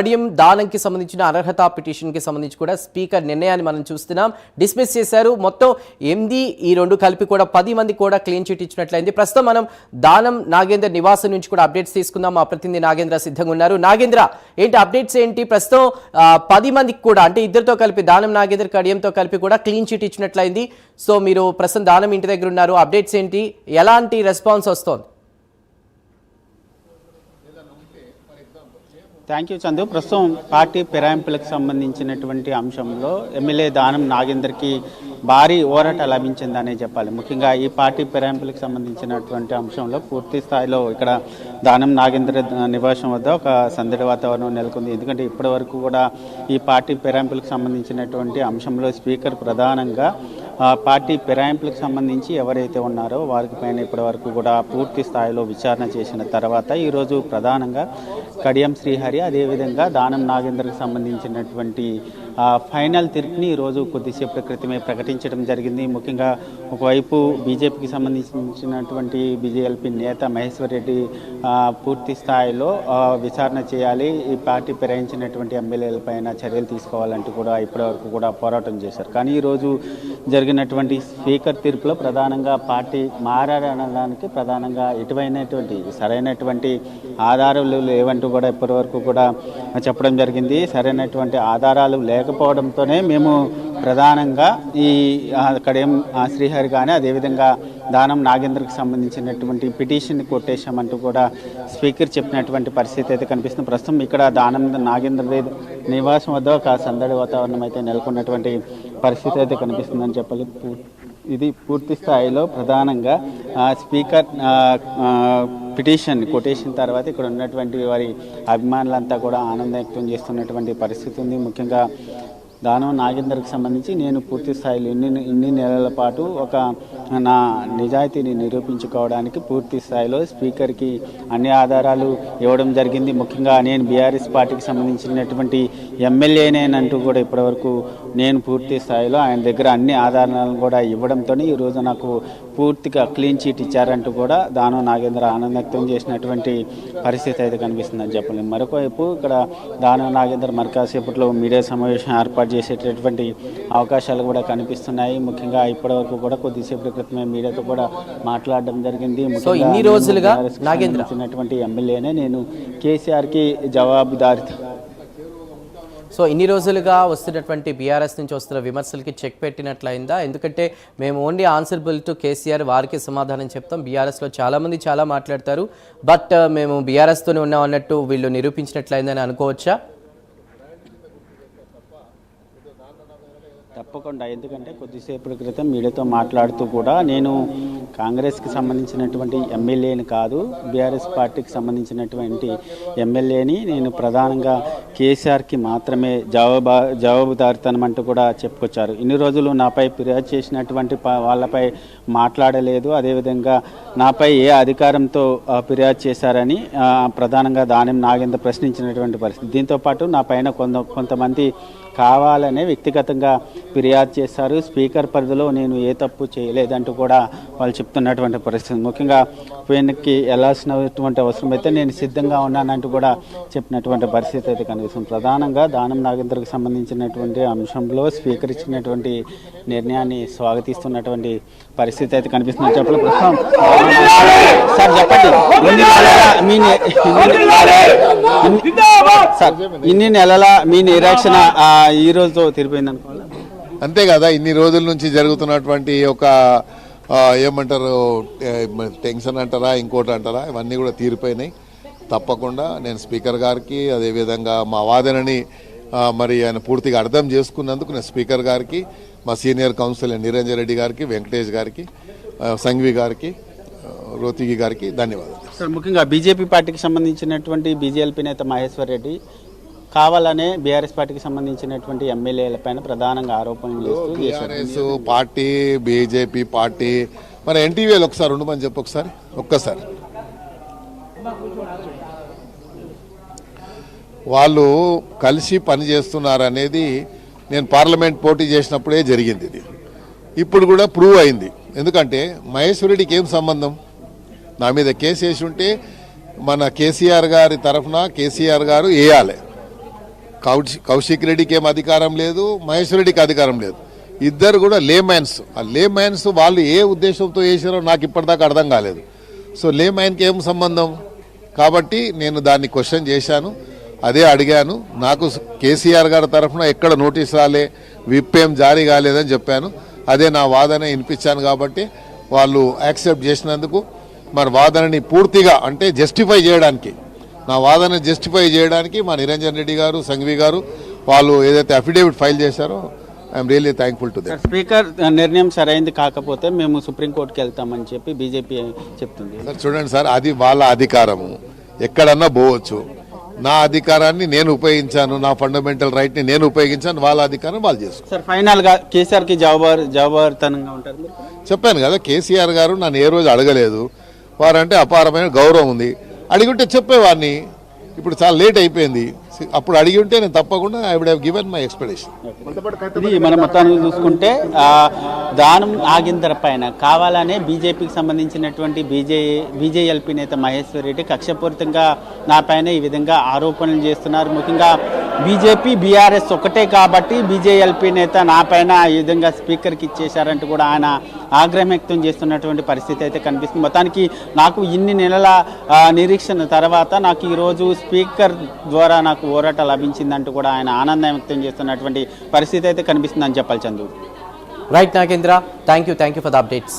కడియం దానంకి సంబంధించిన అర్హత పిటిషన్కి సంబంధించి కూడా స్పీకర్ నిర్ణయాన్ని మనం చూస్తున్నాం. డిస్మిస్ చేశారు. మొత్తం 8 ఈ 2 కలిపి కూడా 10 మంది కూడా క్లీన్ చిట్ ఇచ్చినట్లయింది. ప్రస్తుతం మనం దానం నాగేంద్ర నివాసం నుంచి కూడా అప్డేట్స్ తీసుకుందాం. మా ప్రతినిధి నాగేంద్ర సిద్ధంగా ఉన్నారు. నాగేంద్ర, ఏంటి అప్డేట్స్ ఏంటి? ప్రస్తుతం 10 మందికి కూడా, అంటే ఇద్దరితో కలిపి దానం నాగేంద్ర కడియంతో కలిపి కూడా క్లీన్ చిట్ ఇచ్చినట్లయింది. సో మీరు ప్రస్తుతం దానం ఇంటి దగ్గర ఉన్నారు. అప్డేట్స్ ఏంటి? ఎలాంటి రెస్పాన్స్ వస్తోంది? Thank you Chandu. ప్రస్తుతం పార్టీ ఫిరాయింపులకు సంబంధించినటువంటి అంశంలో ఎమ్మెల్యే దానం నాగేందర్కి భారీ ఊరట లభించిందనే చెప్పాలి. ముఖ్యంగా ఈ పార్టీ ఫిరాయింపులకు సంబంధించినటువంటి అంశంలో పూర్తి స్థాయిలో ఇక్కడ దానం నాగేంద్ర నివాసం వద్ద ఒక సందడి వాతావరణం నెలకొంది. ఎందుకంటే ఇప్పటి వరకు కూడా ఈ పార్టీ ఫిరాయింపులకు సంబంధించినటువంటి అంశంలో స్పీకర్ ప్రధానంగా పార్టీ ఫిరాయింపులకు సంబంధించి ఎవరైతే ఉన్నారో వారికి పైన ఇప్పటి వరకు కూడా పూర్తి స్థాయిలో విచారణ చేసిన తర్వాత ఈరోజు ప్రధానంగా కడియం శ్రీహరి అదేవిధంగా దానం నాగేందర్కి సంబంధించినటువంటి ఫైనల్ తీర్పుని ఈరోజు కొద్దిసేపటి క్రితమే ప్రకటించడం జరిగింది. ముఖ్యంగా ఒకవైపు బీజేపీకి సంబంధించినటువంటి బీజేఎల్పీ నేత మహేశ్వర్ రెడ్డి పూర్తి స్థాయిలో విచారణ చేయాలి, ఈ పార్టీ ఫిరాయించినటువంటి ఎమ్మెల్యేలపైన చర్యలు తీసుకోవాలంటూ కూడా ఇప్పటివరకు కూడా పోరాటం చేశారు. కానీ ఈరోజు జరిగినటువంటి స్పీకర్ తీర్పులో ప్రధానంగా పార్టీ మారడానికి ప్రధానంగా ఎటువైనటువంటి సరైనటువంటి ఆధారాలు లేవంటూ కూడా ఇప్పటివరకు కూడా చెప్పడం జరిగింది. సరైనటువంటి ఆధారాలు లేకపోవడంతోనే మేము ప్రధానంగా ఈ కడియం శ్రీహరి కానీ అదేవిధంగా దానం నాగేంద్రకి సంబంధించినటువంటి పిటిషన్ కొట్టేశామంటూ కూడా స్పీకర్ చెప్పినటువంటి పరిస్థితి అయితే కనిపిస్తుంది. ప్రస్తుతం ఇక్కడ దానం నాగేంద్ర నివాసం వద్ద ఒక సందడి వాతావరణం అయితే నెలకొన్నటువంటి పరిస్థితి అయితే కనిపిస్తుందని చెప్పాలి. ఇది పూర్తి స్థాయిలో ప్రధానంగా స్పీకర్ పిటిషన్ కొటేషన్ తర్వాత ఇక్కడ ఉన్నటువంటి వారి అభిమానులంతా కూడా ఆనందం వ్యక్తం చేస్తున్నటువంటి పరిస్థితి ఉంది. ముఖ్యంగా దానం నాగేందర్కి సంబంధించి నేను పూర్తి స్థాయిలో ఇన్ని నెలల పాటు ఒక నా నిజాయితీని నిరూపించుకోవడానికి పూర్తి స్థాయిలో స్పీకర్కి అన్ని ఆధారాలు ఇవ్వడం జరిగింది. ముఖ్యంగా నేను బీఆర్ఎస్ పార్టీకి సంబంధించినటువంటి ఎమ్మెల్యేనేనంటూ కూడా ఇప్పటివరకు నేను పూర్తి స్థాయిలో ఆయన దగ్గర అన్ని ఆధారాలను కూడా ఇవ్వడంతో ఈరోజు నాకు పూర్తిగా క్లీన్ చీట్ ఇచ్చారంటూ కూడా దానం నాగేంద్ర ఆనందం వ్యక్తం చేసినటువంటి పరిస్థితి అయితే కనిపిస్తుందని చెప్పలేము. మరొక వైపు ఇక్కడ దానం నాగేంద్ర మరి కాసేపట్లో మీడియా సమావేశం ఏర్పాటు చేసేటటువంటి అవకాశాలు కూడా కనిపిస్తున్నాయి. ముఖ్యంగా ఇప్పటివరకు కూడా కొద్దిసేపటి క్రితమే మీడియాతో కూడా మాట్లాడడం జరిగింది. ఇన్ని రోజులుగా నాగేంద్రటువంటి ఎమ్మెల్యేనే నేను కేసీఆర్కి జవాబుదారి. సో ఇన్ని రోజులుగా వస్తున్నటువంటి బీఆర్ఎస్ నుంచి వస్తున్న విమర్శలకి చెక్ పెట్టినట్లయిందా? ఎందుకంటే మేము ఓన్లీ ఆన్సరబుల్ టు కేసీఆర్, వారికి సమాధానం చెప్తాం. బీఆర్ఎస్లో చాలామంది చాలా మాట్లాడతారు, బట్ మేము బీఆర్ఎస్తోనే ఉన్నాం అన్నట్టు వీళ్ళు నిరూపించినట్లయిందని అనుకోవచ్చా? తప్పకుండా. ఎందుకంటే కొద్దిసేపటి క్రితం మీడియాతో మాట్లాడుతూ కూడా నేను కాంగ్రెస్కి సంబంధించినటువంటి ఎమ్మెల్యేని కాదు, బీఆర్ఎస్ పార్టీకి సంబంధించినటువంటి ఎమ్మెల్యేని, నేను ప్రధానంగా కేసీఆర్కి మాత్రమే జవాబుదారితనం అంటూ కూడా చెప్పుకొచ్చారు. ఇన్ని రోజులు నాపై ఫిర్యాదు చేసినటువంటి వాళ్ళపై మాట్లాడలేదు, అదేవిధంగా నాపై ఏ అధికారంతో ఫిర్యాదు చేశారని ప్రధానంగా దానం నాగేంద్ర ప్రశ్నించినటువంటి పరిస్థితి. దీంతోపాటు నా పైన కొంతమంది కావాలనే వ్యక్తిగతంగా ఫిర్యాదు చేశారు, స్పీకర్ పరిధిలో నేను ఏ తప్పు చేయలేదంటూ కూడా వాళ్ళు చెప్తున్నటువంటి పరిస్థితి. ముఖ్యంగా వెనక్కి వెళ్ళాల్సినటువంటి అవసరం అయితే నేను సిద్ధంగా ఉన్నానంటూ కూడా చెప్పినటువంటి పరిస్థితి అయితే కనిపిస్తుంది. ప్రధానంగా దానం నాగేంద్రకు సంబంధించినటువంటి అంశంలో స్పీకర్ ఇచ్చినటువంటి నిర్ణయాన్ని స్వాగతిస్తున్నటువంటి పరిస్థితి అయితే కనిపిస్తుంది. చెప్పండి ప్రస్తుతం సార్, చెప్పండి ఇన్ని నెలల మీ నిరీక్షణ ఈ రోజుతో తీరిపోయింది అనుకోవాలి. అంతే కదా, ఇన్ని రోజుల నుంచి జరుగుతున్నటువంటి ఒక ఏమంటారు టెన్షన్ అంటారా ఇంకోటి అంటారా, ఇవన్నీ కూడా తీరిపోయినాయి. తప్పకుండా నేను స్పీకర్ గారికి అదేవిధంగా మా వాదనని మరి ఆయన పూర్తిగా అర్థం చేసుకున్నందుకు నేను స్పీకర్ గారికి, మా సీనియర్ కౌన్సిలర్ నిరంజన్ రెడ్డి గారికి, వెంకటేష్ గారికి, సంఘవి గారికి, రోతిగి గారికి ధన్యవాదాలు. సార్, ముఖ్యంగా బీజేపీ పార్టీకి సంబంధించినటువంటి బీజేఎల్పీ నేత మహేశ్వర్ రెడ్డి కావాలనే బీఆర్ఎస్ పార్టీకి సంబంధించినటువంటి ఎమ్మెల్యేలపైన ప్రధానంగా ఆరోపణలు చేస్తూ బీఆర్ఎస్ పార్టీ బీజేపీ పార్టీ మరి ఎన్టీవీలో ఒకసారి ఉండమని చెప్పి ఒక్కసారి వాళ్ళు కలిసి పనిచేస్తున్నారనేది నేను పార్లమెంట్ పోటీ చేసినప్పుడే జరిగింది. ఇది ఇప్పుడు కూడా ప్రూవ్ అయింది. ఎందుకంటే మహేశ్వర్ రెడ్డికి ఏం సంబంధం? నా మీద కేసు వేసి ఉంటే మన కేసీఆర్ గారి తరఫున కేసీఆర్ గారు వేయాలి. కౌశిక్ రెడ్డికి ఏం అధికారం లేదు, మహేశ్వర్ రెడ్డికి అధికారం లేదు. ఇద్దరు కూడా లేమ్యాన్స్. ఆ లేమ్యాన్స్ వాళ్ళు ఏ ఉద్దేశంతో చేశారో నాకు ఇప్పటిదాకా అర్థం కాలేదు. సో లేమ్యాన్కి ఏం సంబంధం? కాబట్టి నేను దాన్ని క్వశ్చన్ చేశాను, అదే అడిగాను. నాకు కేసీఆర్ గారి తరఫున ఎక్కడ నోటీస్ రాలే, విప్ ఏం జారీ కాలేదని చెప్పాను. అదే నా వాదన వినిపించాను. కాబట్టి వాళ్ళు యాక్సెప్ట్ చేసినందుకు మరి వాదనని పూర్తిగా అంటే జస్టిఫై చేయడానికి, నా వాదన జస్టిఫై చేయడానికి మా నిరంజన్ రెడ్డి గారు, సంఘవి గారు వాళ్ళు ఏదైతే అఫిడేవిట్ ఫైల్ చేశారో I'm really thankful to them. Speaker నిర్ణయం సరైంది కాకపోతే మేము సుప్రీంకోర్టుకి వెళ్తామని చెప్పి బీజేపీ చెప్తుంది. సార్ చూడండి సార్, అది వాళ్ళ అధికారము, ఎక్కడన్నా పోవచ్చు. నా అధికారాన్ని నేను ఉపయోగించాను, నా ఫండమెంటల్ రైట్ని నేను ఉపయోగించాను, వాళ్ళ అధికారం వాళ్ళు చేసుకున్నారు. సార్ ఫైనల్గా కేసీఆర్కి జవాబుదారీతనంగా ఉంటారు మీరు? చెప్పాను కదా, కేసీఆర్ గారు నన్ను ఏ రోజు అడగలేదు. వారంటే అపారమైన గౌరవం ఉంది. అడిగి ఉంటే చెప్పేవాడిని. ఇప్పుడు చాలా లేట్ అయిపోయింది. అప్పుడు అడిగి ఉంటే నేను తప్పకుండా I would have given my explanation. ఇది మనం మొత్తానికి చూసుకుంటే దానం నాగేందర్ పైన కావాలనే బీజేపీకి సంబంధించినటువంటి బీజేఎల్పీ నేత మహేశ్వర్ రెడ్డి కక్షపూరితంగా నా పైన ఈ విధంగా ఆరోపణలు చేస్తున్నారు. ముఖ్యంగా బీజేపీ బీఆర్ఎస్ ఒకటే కాబట్టి బీజేఎల్పీ నేత నా పైన ఈ విధంగా స్పీకర్కి ఇచ్చేశారంటూ కూడా ఆయన ఆగ్రహం వ్యక్తం చేస్తున్నటువంటి పరిస్థితి అయితే కనిపిస్తుంది. మొత్తానికి నాకు ఇన్ని నెలల నిరీక్షణ తర్వాత నాకు ఈరోజు స్పీకర్ ద్వారా నాకు ఊరట లభించిందంటూ కూడా ఆయన ఆనందం వ్యక్తం చేస్తున్నటువంటి పరిస్థితి అయితే కనిపిస్తుందని చెప్పాలి. Chandu. Right Nagendra, thank you for the updates.